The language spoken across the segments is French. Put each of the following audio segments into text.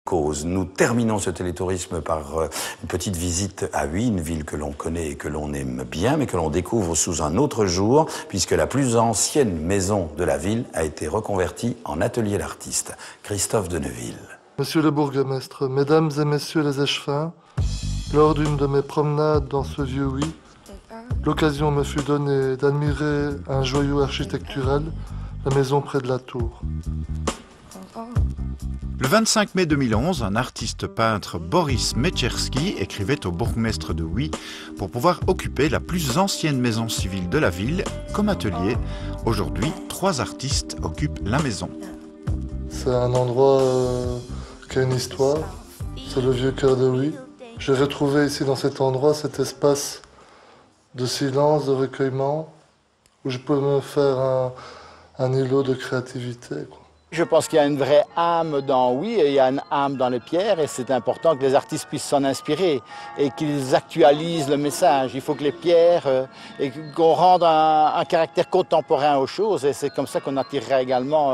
Cause. Nous terminons ce télétourisme par une petite visite à Huy, une ville que l'on connaît et que l'on aime bien, mais que l'on découvre sous un autre jour, puisque la plus ancienne maison de la ville a été reconvertie en atelier d'artiste. Christophe Deneville. Monsieur le bourgmestre, mesdames et messieurs les échevins, lors d'une de mes promenades dans ce vieux Huy, l'occasion me fut donnée d'admirer un joyau architectural, la maison près de la tour. Le 25 mai 2011, un artiste peintre, Boris Mechерski, écrivait au bourgmestre de Huy pour pouvoir occuper la plus ancienne maison civile de la ville comme atelier. Aujourd'hui, 3 artistes occupent la maison. C'est un endroit qui a une histoire, c'est le vieux cœur de Huy. J'ai retrouvé ici dans cet endroit cet espace de silence, de recueillement, où je peux me faire un îlot de créativité, quoi. Je pense qu'il y a une vraie âme dans Huy et il y a une âme dans les pierres et c'est important que les artistes puissent s'en inspirer et qu'ils actualisent le message. Il faut que les pierres et qu'on rende un caractère contemporain aux choses et c'est comme ça qu'on attirera également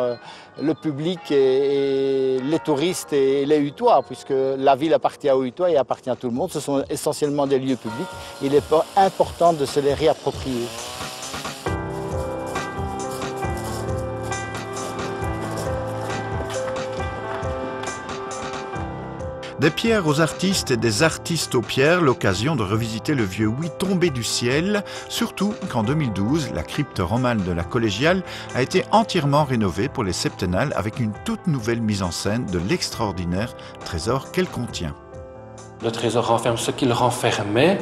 le public et les touristes et les Hutois puisque la ville appartient aux Hutois et appartient à tout le monde. Ce sont essentiellement des lieux publics. Il est important de se les réapproprier. Des pierres aux artistes et des artistes aux pierres, l'occasion de revisiter le vieux Huy tombé du ciel, surtout qu'en 2012, la crypte romane de la Collégiale a été entièrement rénovée pour les septennales avec une toute nouvelle mise en scène de l'extraordinaire trésor qu'elle contient. Le trésor renferme ce qu'il renfermait,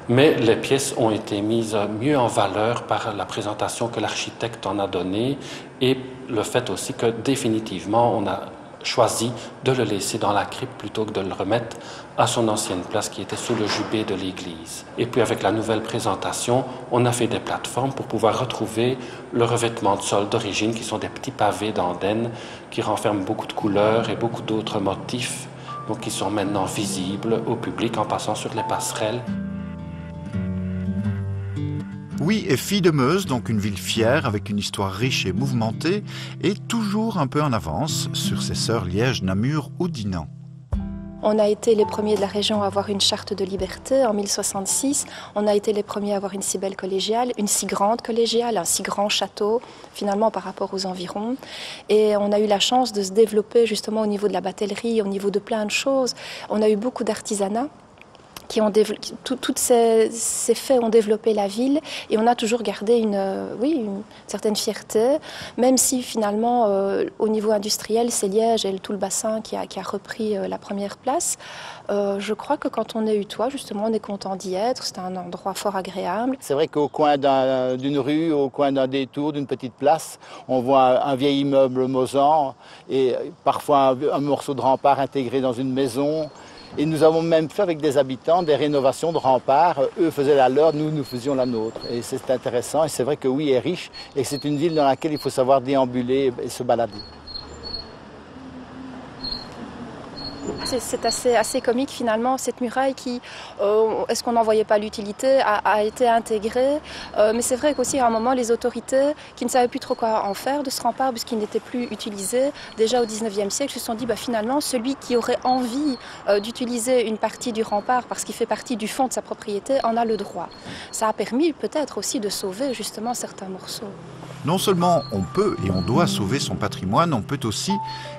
mais les pièces ont été mises mieux en valeur par la présentation que l'architecte en a donnée et le fait aussi que définitivement on a choisi de le laisser dans la crypte plutôt que de le remettre à son ancienne place qui était sous le jubé de l'église. Et puis avec la nouvelle présentation, on a fait des plateformes pour pouvoir retrouver le revêtement de sol d'origine qui sont des petits pavés d'Andenne qui renferment beaucoup de couleurs et beaucoup d'autres motifs, donc qui sont maintenant visibles au public en passant sur les passerelles. Huy est fille de Meuse, donc une ville fière avec une histoire riche et mouvementée et toujours un peu en avance sur ses sœurs Liège, Namur ou Dinan. On a été les premiers de la région à avoir une charte de liberté en 1066. On a été les premiers à avoir une si belle collégiale, une si grande collégiale, un si grand château, finalement par rapport aux environs. Et on a eu la chance de se développer justement au niveau de la batellerie, au niveau de plein de choses. On a eu beaucoup d'artisanat. Toutes ces faits ont développé la ville et on a toujours gardé une certaine fierté, même si finalement au niveau industriel c'est Liège et tout le bassin qui a repris la première place. Je crois que quand on est Hutois, justement, on est content d'y être, c'est un endroit fort agréable. C'est vrai qu'au coin d'une rue, au coin d'un détour, d'une petite place, on voit un vieil immeuble mosant et parfois un morceau de rempart intégré dans une maison. Et nous avons même fait avec des habitants des rénovations de remparts. Eux faisaient la leur, nous faisions la nôtre. Et c'est intéressant. Et c'est vrai que Huy est riche et c'est une ville dans laquelle il faut savoir déambuler et se balader. C'est assez comique finalement, cette muraille qui, est-ce qu'on n'en voyait pas l'utilité, a été intégrée. Mais c'est vrai qu'aussi à un moment, les autorités qui ne savaient plus trop quoi en faire de ce rempart, puisqu'il n'était plus utilisé, déjà au 19e siècle, se sont dit finalement, celui qui aurait envie d'utiliser une partie du rempart parce qu'il fait partie du fond de sa propriété en a le droit. Ça a permis peut-être aussi de sauver justement certains morceaux. Non seulement on peut et on doit sauver son patrimoine, on peut aussi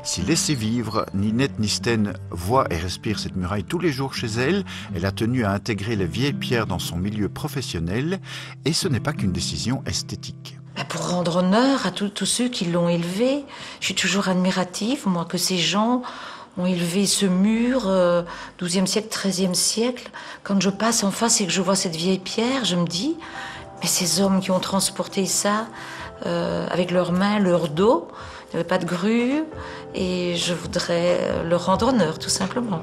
s'y laisser vivre. Ninette Nisten voit et respire cette muraille tous les jours chez elle. Elle a tenu à intégrer les vieilles pierres dans son milieu professionnel et ce n'est pas qu'une décision esthétique. Pour rendre honneur à tous ceux qui l'ont élevé, je suis toujours admirative, moi, que ces gens ont élevé ce mur, 12e siècle, 13e siècle. Quand je passe en face et que je vois cette vieille pierre, je me dis, mais ces hommes qui ont transporté ça avec leurs mains, leur dos, il n'y avait pas de grue, et je voudrais leur rendre honneur, tout simplement.